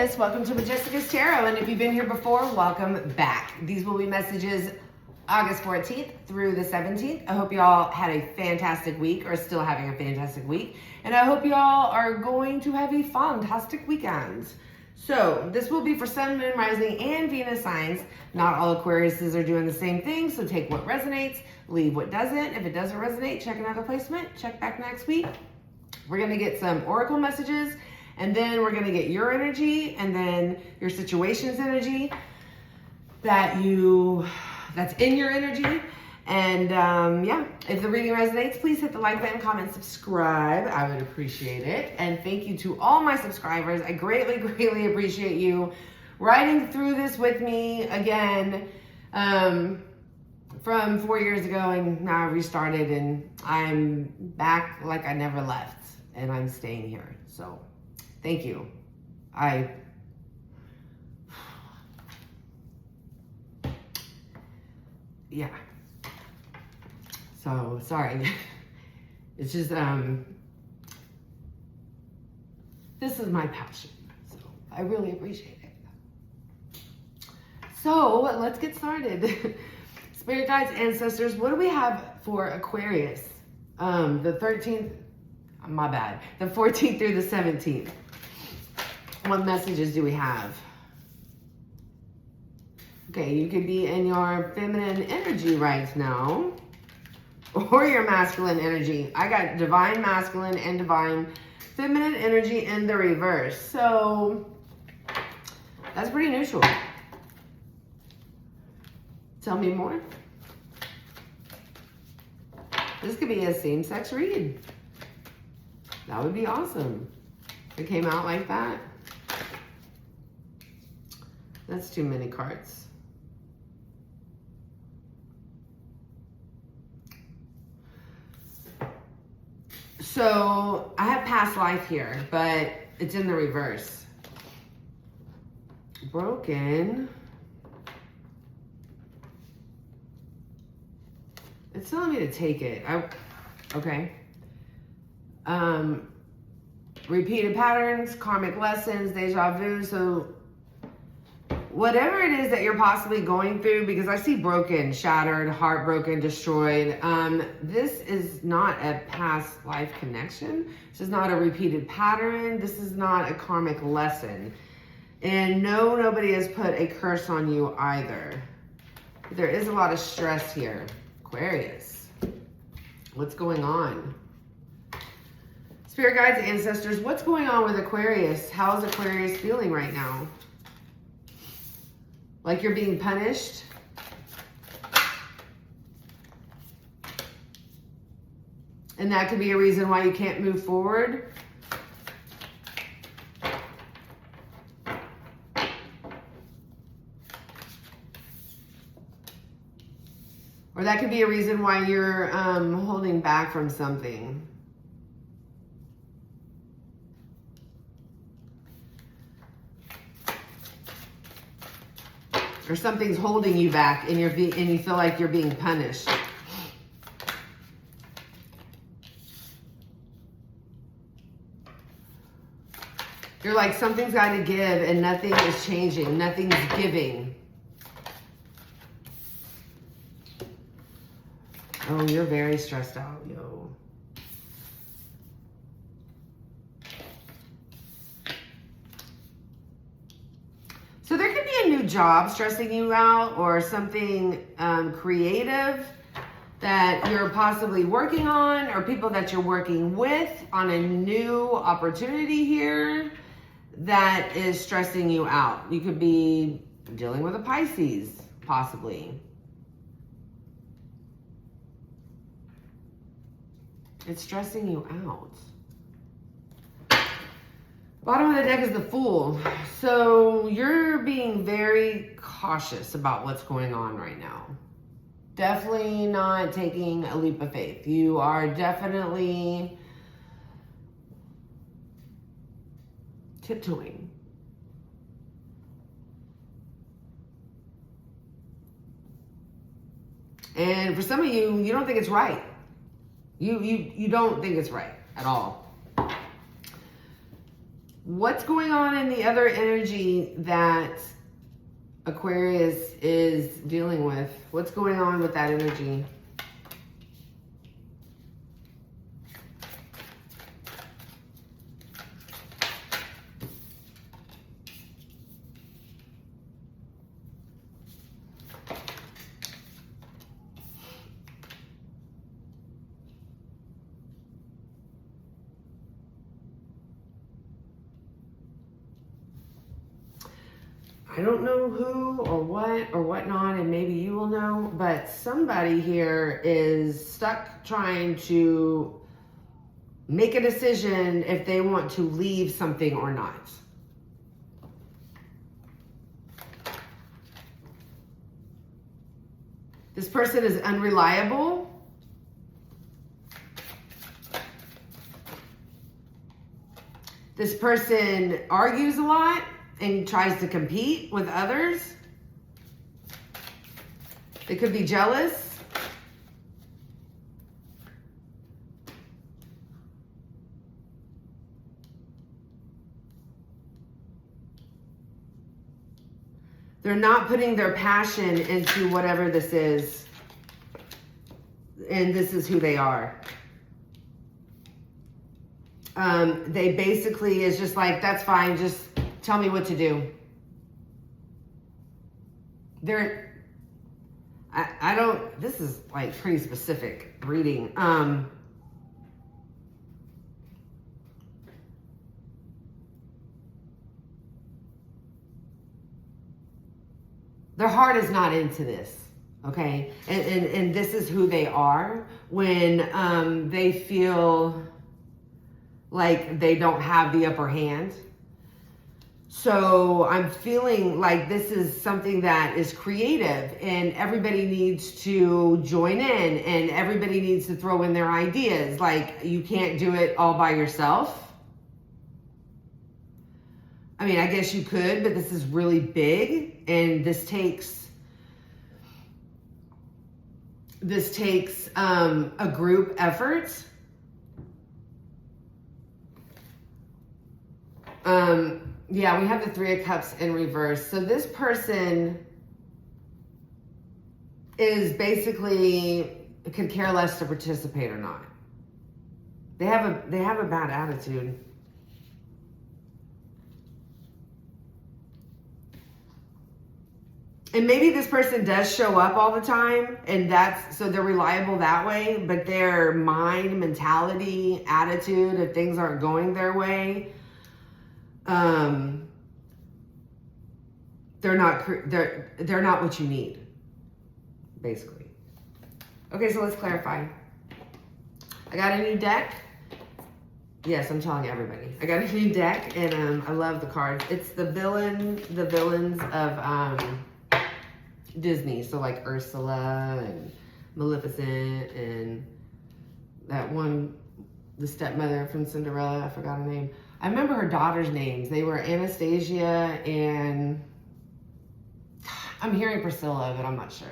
Aquarius, welcome to Majesticas Tarot, and if you've been here before, welcome back. These will be messages August 14th through the 17th. I hope y'all had a fantastic week, or still having a fantastic week, and I hope y'all are going to have a fantastic weekend. So this will be for Sun, Moon, Rising, and Venus signs. Not all Aquariuses are doing the same thing, so take what resonates, leave what doesn't. If it doesn't resonate, check another placement, check back next week. We're gonna get some oracle messages, and then we're gonna get your energy, and then your situation's energy that's in your energy. And yeah, if the reading resonates, please hit the like button, comment, subscribe. I would appreciate it. And thank you to all my subscribers. I greatly, greatly appreciate you riding through this with me again from 4 years ago, and now I restarted, and I'm back like I never left, and I'm staying here. So thank you. Yeah. So sorry. It's just this is my passion, so I really appreciate it. So let's get started. Spirit guides, ancestors, what do we have for Aquarius? The 13th, my bad, the 14th through the 17th. What messages do we have? Okay, you could be in your feminine energy right now, or your masculine energy. I got divine masculine and divine feminine energy in the reverse. So that's pretty neutral. Tell me more. This could be a same-sex read. That would be awesome. If it came out like that. That's too many cards. So I have past life here, but it's in the reverse. Broken. It's telling me to take it. Okay. Repeated patterns, karmic lessons, deja vu. So whatever it is that you're possibly going through, because I see broken, shattered, heartbroken, destroyed. This is not a past life connection. This is not a repeated pattern. This is not a karmic lesson. And no, nobody has put a curse on you either. There is a lot of stress here. Aquarius, what's going on? Spirit guides, ancestors, what's going on with Aquarius? How is Aquarius feeling right now? Like you're being punished? And that could be a reason why you can't move forward? Or that could be a reason why you're holding back from something. Or something's holding you back, and you feel like you're being punished. You're like, something's got to give, and nothing is changing. Nothing's giving. Oh, you're very stressed out, yo. So there could be a new job stressing you out, or something creative that you're possibly working on, or people that you're working with on a new opportunity here that is stressing you out. You could be dealing with a Pisces, possibly. It's stressing you out. Bottom of the deck is the Fool. So you're being very cautious about what's going on right now. Definitely not taking a leap of faith. You are definitely tiptoeing. And for some of you, you don't think it's right. You don't think it's right at all. What's going on in the other energy that Aquarius is dealing with? What's going on with that energy? I don't know who or what or whatnot, and maybe you will know, but somebody here is stuck trying to make a decision if they want to leave something or not. This person is unreliable. This person argues a lot and tries to compete with others. They could be jealous. They're not putting their passion into whatever this is. And this is who they are. They basically is just like, that's fine, just tell me what to do. I don't, this is like pretty specific reading. Their heart is not into this, okay? And this is who they are when they feel like they don't have the upper hand. So I'm feeling like this is something that is creative and everybody needs to join in and everybody needs to throw in their ideas. Like, you can't do it all by yourself. I mean, I guess you could, but this is really big and this takes a group effort. Yeah, we have the Three of Cups in reverse. So this person is basically could care less to participate or not. They have a bad attitude. And maybe this person does show up all the time and so they're reliable that way, but their mind, mentality, attitude, if things aren't going their way, they're not what you need, basically. Okay, so let's clarify. I got a new deck. Yes, I'm telling everybody. I got a new deck and I love the cards. It's the villains of Disney. So like Ursula and Maleficent and that one, the stepmother from Cinderella, I forgot her name. I remember her daughter's names. They were Anastasia and I'm hearing Priscilla, but I'm not sure.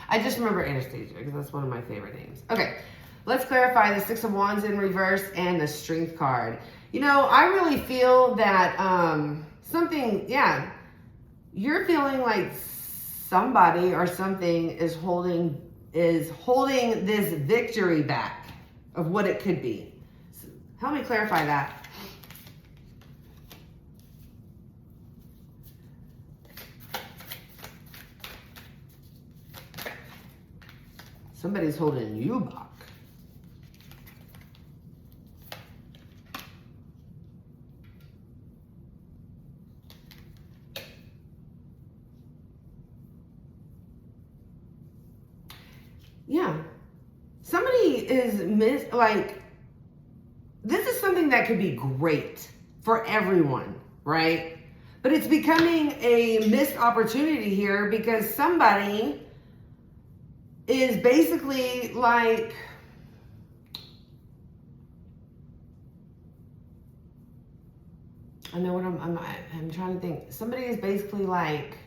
I just remember Anastasia because that's one of my favorite names. Okay, let's clarify the Six of Wands in reverse and the Strength card. You know, I really feel that you're feeling like somebody or something is holding this victory back of what it could be. So help me clarify that. Somebody's holding you back. Yeah. Somebody is this is something that could be great for everyone, right? But it's becoming a missed opportunity here because somebody is basically like, I know what I'm trying to think. Somebody is basically like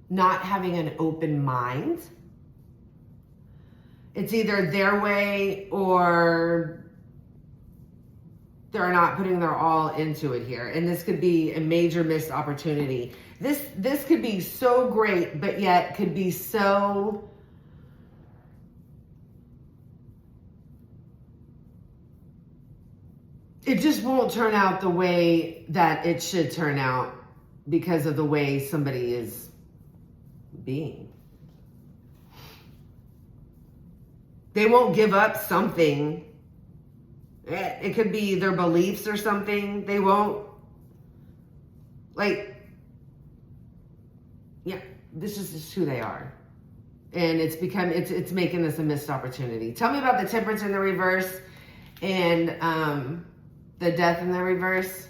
not having an open mind. It's either their way or they're not putting their all into it here. And this could be a major missed opportunity. This could be so great, but yet could be so... It just won't turn out the way that it should turn out because of the way somebody is being. They won't give up something. It could be their beliefs or something. They won't, like, yeah, this is just who they are. And it's making this a missed opportunity. Tell me about the Temperance in the reverse and the Death in the reverse.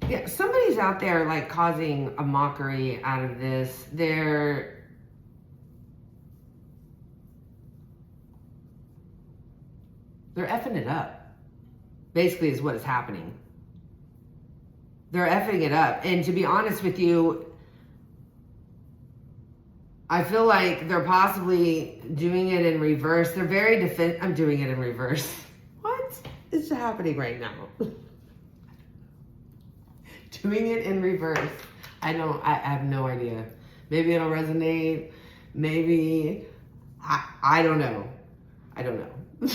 Yeah, somebody's out there like causing a mockery out of this. They're effing it up, basically, is what is happening. They're effing it up. And to be honest with you, I feel like they're possibly doing it in reverse. They're very I'm doing it in reverse. What is happening right now? Doing it in reverse. I have no idea. Maybe it'll resonate. Maybe, I don't know. I don't know.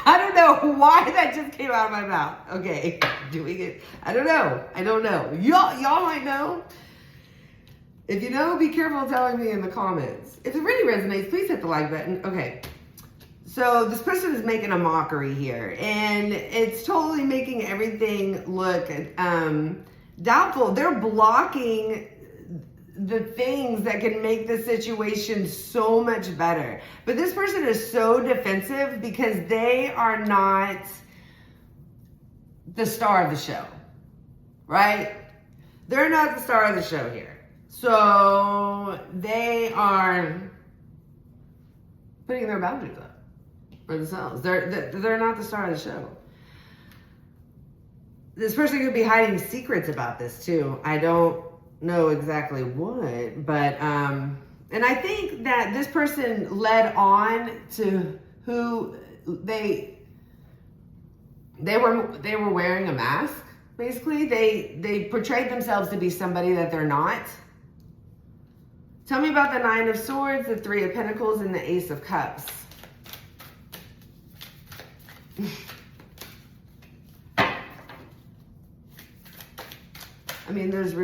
I don't know why that just came out of my mouth. Okay, doing it. I don't know. I don't know. Y'all might know. If you know, be careful telling me in the comments. If it really resonates, please hit the like button. Okay. So this person is making a mockery here, and it's totally making everything look doubtful. They're blocking the things that can make the situation so much better. But this person is so defensive because they are not the star of the show, right? They're not the star of the show here. So they are putting their boundaries up for themselves. They're not the star of the show. This person could be hiding secrets about this too. I don't know exactly what, but and I think that this person led on to who they were wearing a mask. Basically, they portrayed themselves to be somebody that they're not. Tell me about the Nine of Swords, the Three of Pentacles, and the Ace of Cups. I mean, there's,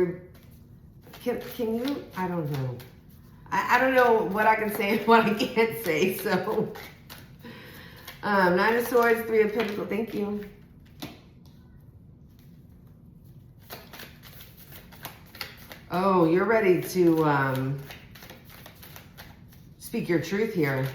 can you, I don't know. I don't know what I can say and what I can't say, so. Nine of Swords, Three of Pentacles, thank you. Oh, you're ready to speak your truth here.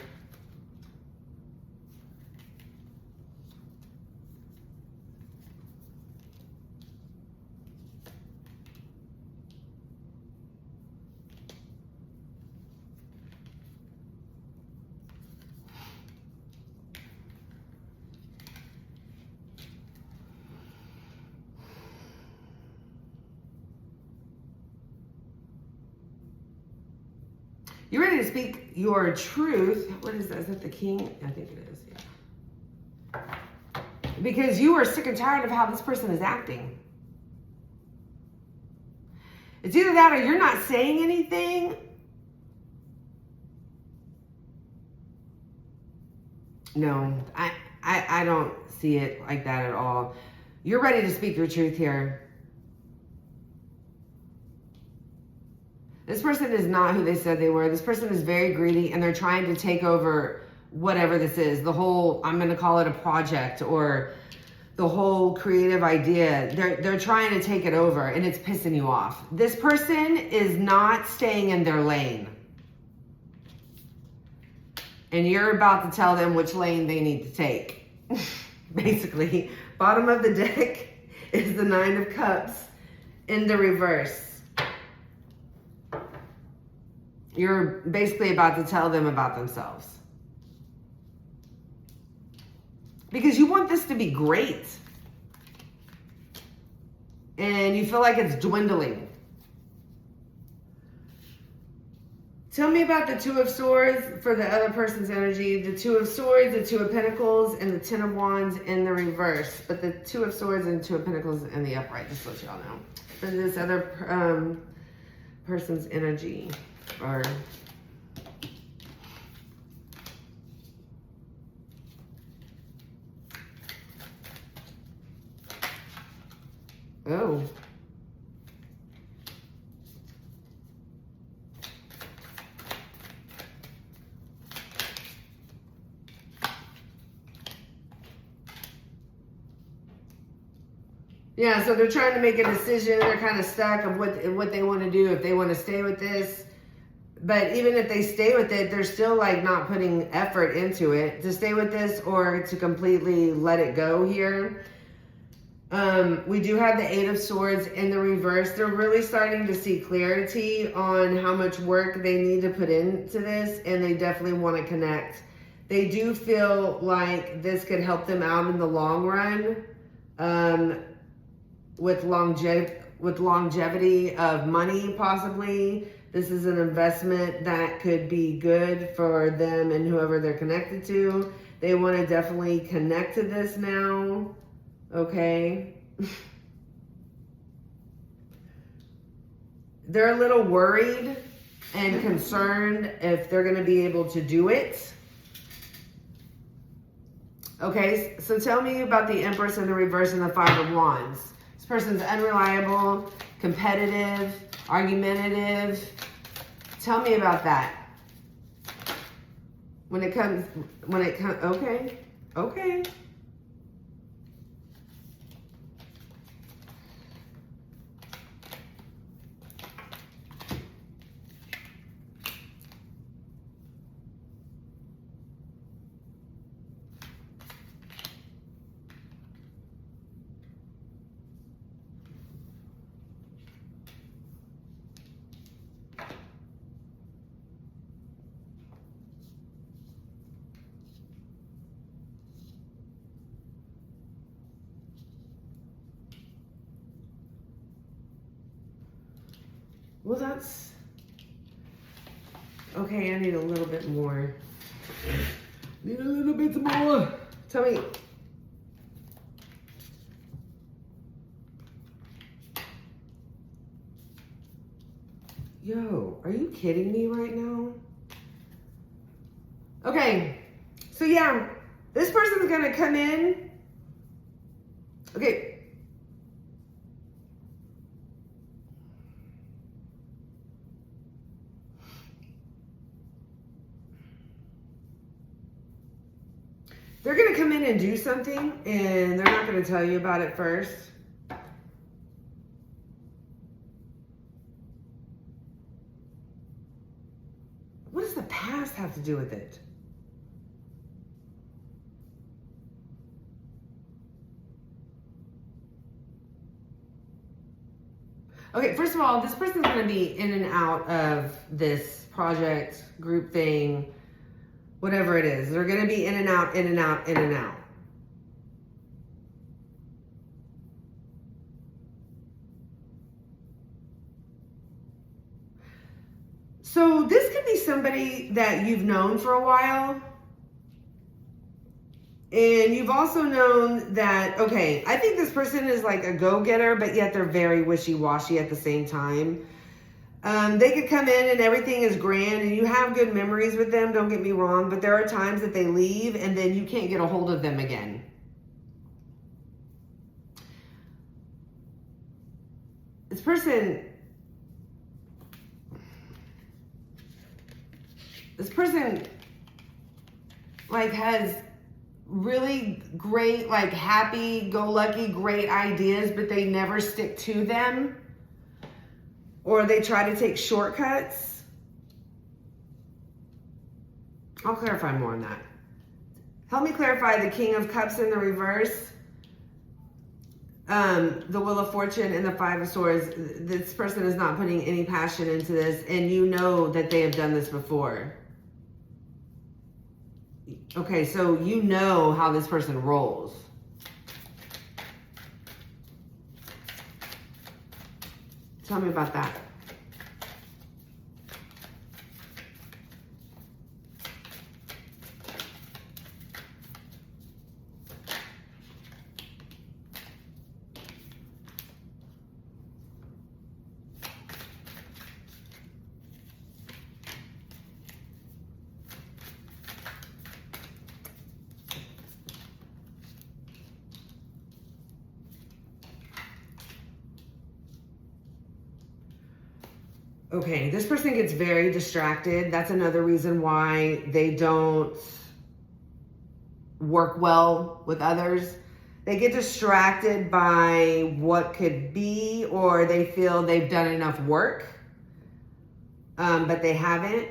You're ready to speak your truth. What is that? Is that the King? I think it is, yeah. Because you are sick and tired of how this person is acting. It's either that or you're not saying anything. No, I don't see it like that at all. You're ready to speak your truth here. This person is not who they said they were. This person is very greedy and they're trying to take over whatever this is. The whole, I'm going to call it a project or the whole creative idea. They're trying to take it over and it's pissing you off. This person is not staying in their lane. And you're about to tell them which lane they need to take. Basically, bottom of the deck is the Nine of Cups in the reverse. You're basically about to tell them about themselves. Because you want this to be great. And you feel like it's dwindling. Tell me about the Two of Swords for the other person's energy. The Two of Swords, the Two of Pentacles, and the Ten of Wands in the reverse. But the Two of Swords and the Two of Pentacles in the upright, just to let y'all know. For this other person's energy. Or... oh. Yeah, so they're trying to make a decision. They're kind of stuck of what they want to do, if they want to stay with this. But even if they stay with it, they're still like not putting effort into it to stay with this or to completely let it go here. We do have the Eight of Swords in the reverse. They're really starting to see clarity on how much work they need to put into this, and they definitely want to connect. They do feel like this could help them out in the long run. With longevity of money, possibly. This is an investment that could be good for them and whoever they're connected to. They want to definitely connect to this now. Okay. They're a little worried and concerned if they're going to be able to do it. Okay, so tell me about the Empress in the reverse and the Five of Wands. This person's unreliable, competitive, argumentative. Tell me about that. When it comes, okay, okay. Well, that's... okay, I need a little bit more. Need a little bit more. Tell me. Yo, are you kidding me right now? Okay, so yeah, this person's gonna come in. Okay. They're going to come in and do something, and they're not going to tell you about it first. What does the past have to do with it? Okay, first of all, this person's going to be in and out of this project, group thing, whatever it is. They're going to be in and out, in and out, in and out. So this could be somebody that you've known for a while. And you've also known that, okay, I think this person is like a go-getter, but yet they're very wishy-washy at the same time. They could come in and everything is grand and you have good memories with them, don't get me wrong, but there are times that they leave and then you can't get a hold of them again. This person like has really great, like happy-go-lucky, great ideas, but they never stick to them. Or they try to take shortcuts. I'll clarify more on that. Help me clarify the King of Cups in the reverse. the Wheel of Fortune and the Five of Swords, this person is not putting any passion into this, and you know that they have done this before. Okay, so you know how this person rolls. Tell me about that. Okay, this person gets very distracted. That's another reason why they don't work well with others. They get distracted by what could be, or they feel they've done enough work, but they haven't.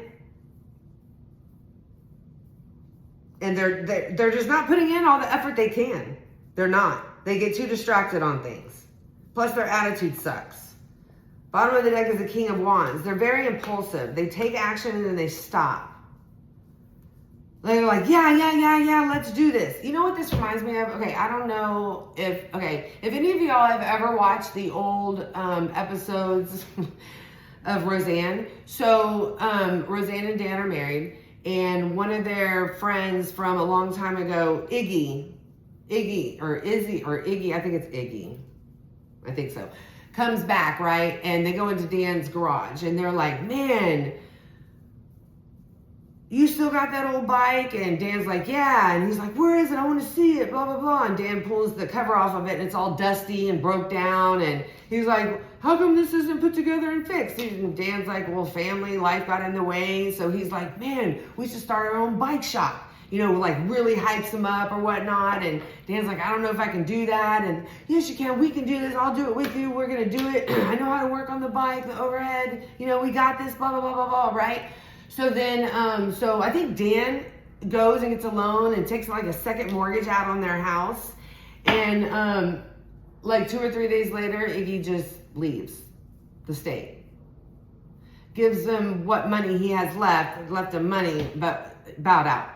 And they're just not putting in all the effort they can. They're not. They get too distracted on things. Plus their attitude sucks. Bottom of the deck is the King of Wands. They're very impulsive. They take action and then they stop. They're like, yeah, let's do this. You know what this reminds me of? Okay, I don't know if any of y'all have ever watched the old episodes of Roseanne. So Roseanne and Dan are married, and one of their friends from a long time ago, Iggy, or Izzy, or Iggy, I think it's Iggy. I think so. Comes back, right? And they go into Dan's garage and they're like, man, you still got that old bike? And Dan's like, yeah. And he's like, where is it? I want to see it, blah, blah, blah. And Dan pulls the cover off of it and it's all dusty and broke down. And he's like, how come this isn't put together and fixed? And Dan's like, well, family life got in the way. So he's like, man, we should start our own bike shop. You know, like really hypes him up or whatnot. And Dan's like, I don't know if I can do that. And yes, you can. We can do this. I'll do it with you. We're going to do it. I know how to work on the bike, the overhead. You know, we got this, blah, blah, blah, blah, blah, right? So then, so I think Dan goes and gets a loan and takes like a second mortgage out on their house. And like 2 or 3 days later, Iggy just leaves the state. Gives them what money he has left him money, but bowed out.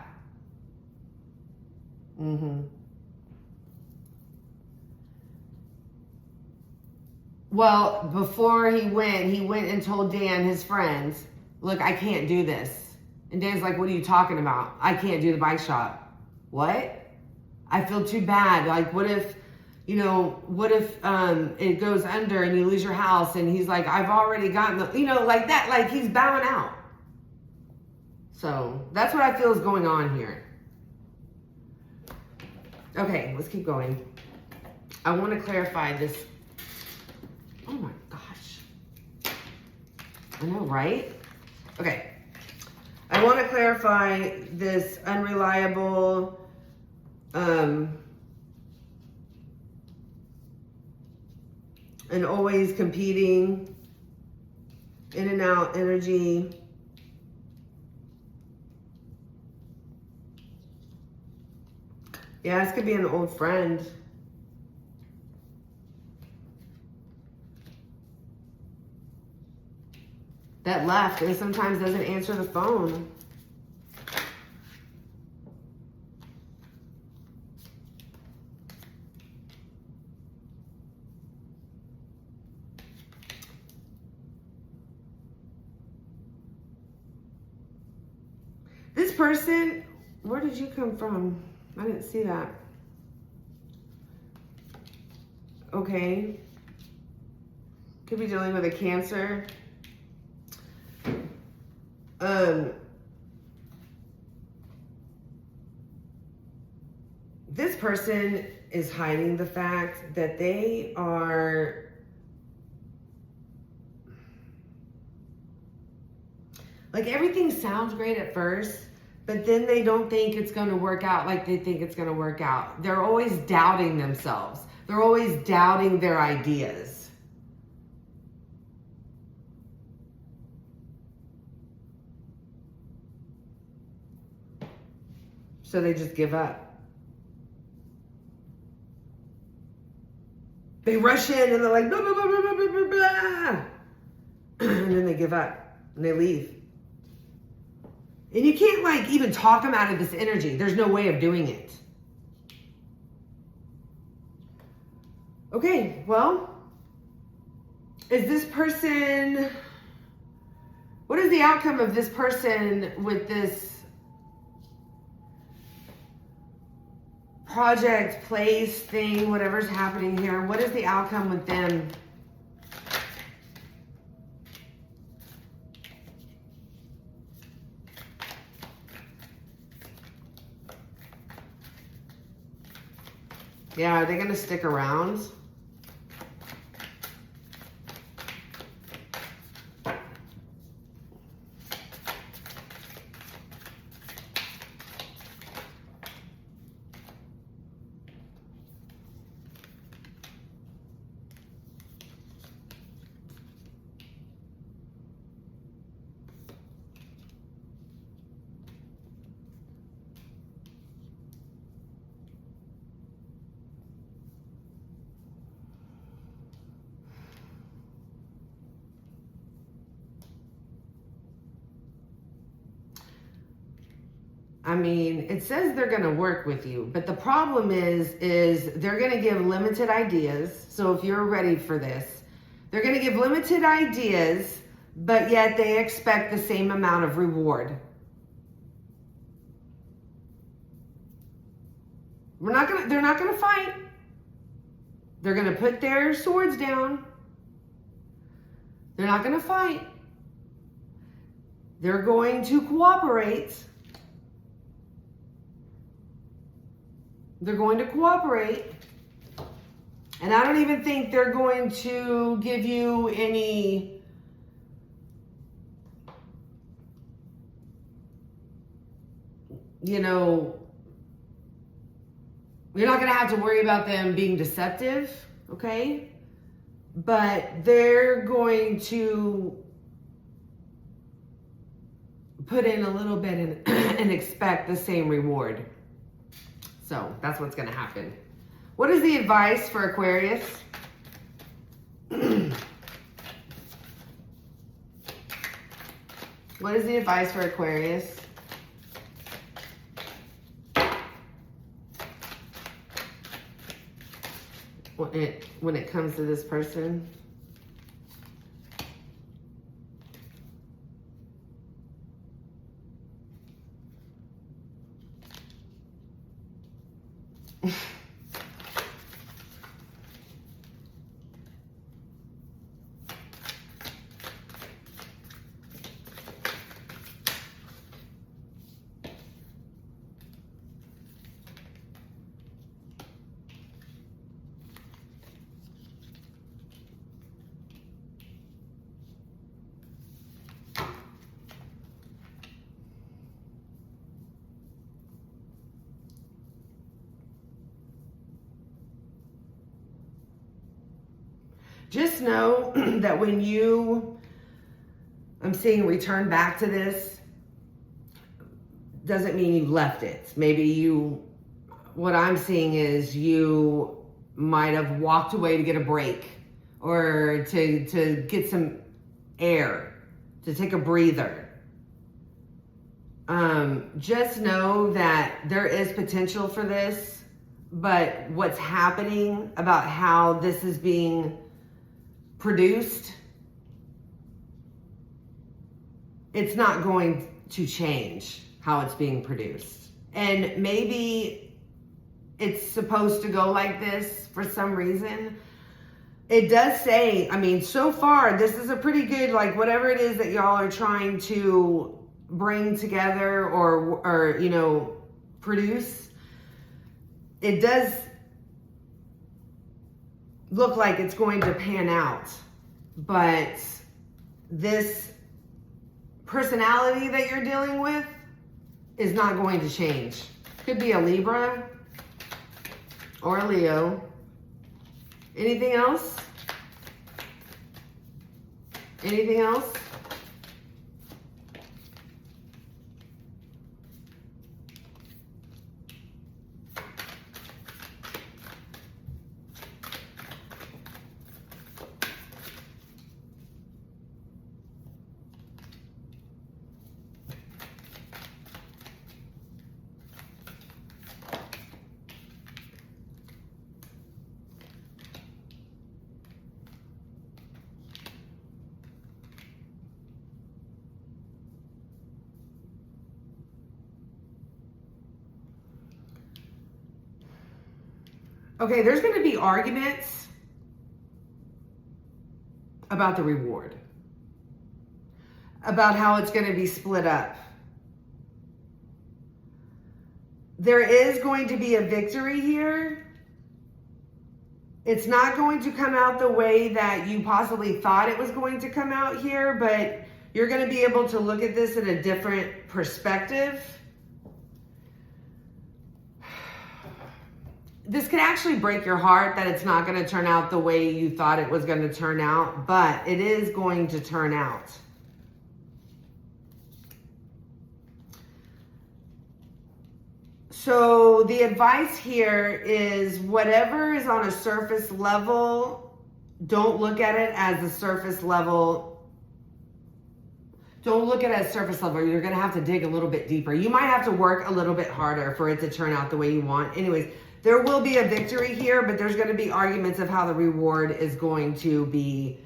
Well, before he went and told Dan, his friends, look, I can't do this. And Dan's like, what are you talking about? I can't do the bike shop. What? I feel too bad. Like, what if it goes under and you lose your house? And he's like, I've already gotten like that, like he's bowing out. So that's what I feel is going on here. Okay, let's keep going. I want to clarify this. Oh my gosh. I know, right? Okay. I want to clarify this unreliable, and always competing, in and out energy. Yeah, this could be an old friend. That left and sometimes doesn't answer the phone. This person, where did you come from? I didn't see that. Okay. Could be dealing with a Cancer. This person is hiding the fact that they are like, everything sounds great at first, but then they don't think it's going to work out like they think it's going to work out. They're always doubting themselves. They're always doubting their ideas. So they just give up. They rush in and they're like, blah, blah, blah, blah, blah, blah, blah. And then they give up and they leave. And you can't like even talk them out of this energy. There's no way of doing it. Okay, well, is this person, what is the outcome of this person with this project, place, thing, whatever's happening here? What is the outcome with them? Yeah, are they going to stick around? I mean, it says they're going to work with you, but the problem is they're going to give limited ideas. So if you're ready for this, they're going to give limited ideas, but yet they expect the same amount of reward. They're not going to fight. They're going to put their swords down. They're not going to fight. They're going to cooperate. They're going to cooperate. And I don't even think they're going to give you any you're not going to have to worry about them being deceptive, okay? But they're going to put in a little bit and expect the same reward. So that's what's going to happen. What is the advice for Aquarius? What is the advice for Aquarius? When it comes to this person? Just know that when I'm seeing return back to this, doesn't mean you left it. Maybe what I'm seeing is you might have walked away to get a break or to get some air, to take a breather. Just know that there is potential for this, but what's happening about how this is being produced, it's not going to change how it's being produced. And maybe it's supposed to go like this for some reason. It does say, I mean, so far, this is a pretty good, like, whatever it is that y'all are trying to bring together or produce, it does look like it's going to pan out. But this personality that you're dealing with is not going to change. Could be a Libra or a Leo. Anything else? Anything else? Okay, there's going to be arguments about the reward, about how it's going to be split up. There is going to be a victory here. It's not going to come out the way that you possibly thought it was going to come out here, but you're going to be able to look at this in a different perspective. This could actually break your heart that it's not going to turn out the way you thought it was going to turn out, but it is going to turn out. So the advice here is whatever is on a surface level, don't look at it as a surface level. Don't look at it as surface level. You're going to have to dig a little bit deeper. You might have to work a little bit harder for it to turn out the way you want. Anyways, there will be a victory here, but there's going to be arguments of how the reward is going to be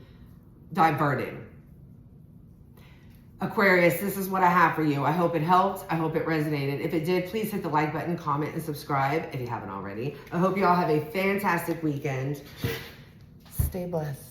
diverted. Aquarius, this is what I have for you. I hope it helped. I hope it resonated. If it did, please hit the like button, comment, and subscribe if you haven't already. I hope you all have a fantastic weekend. Stay blessed.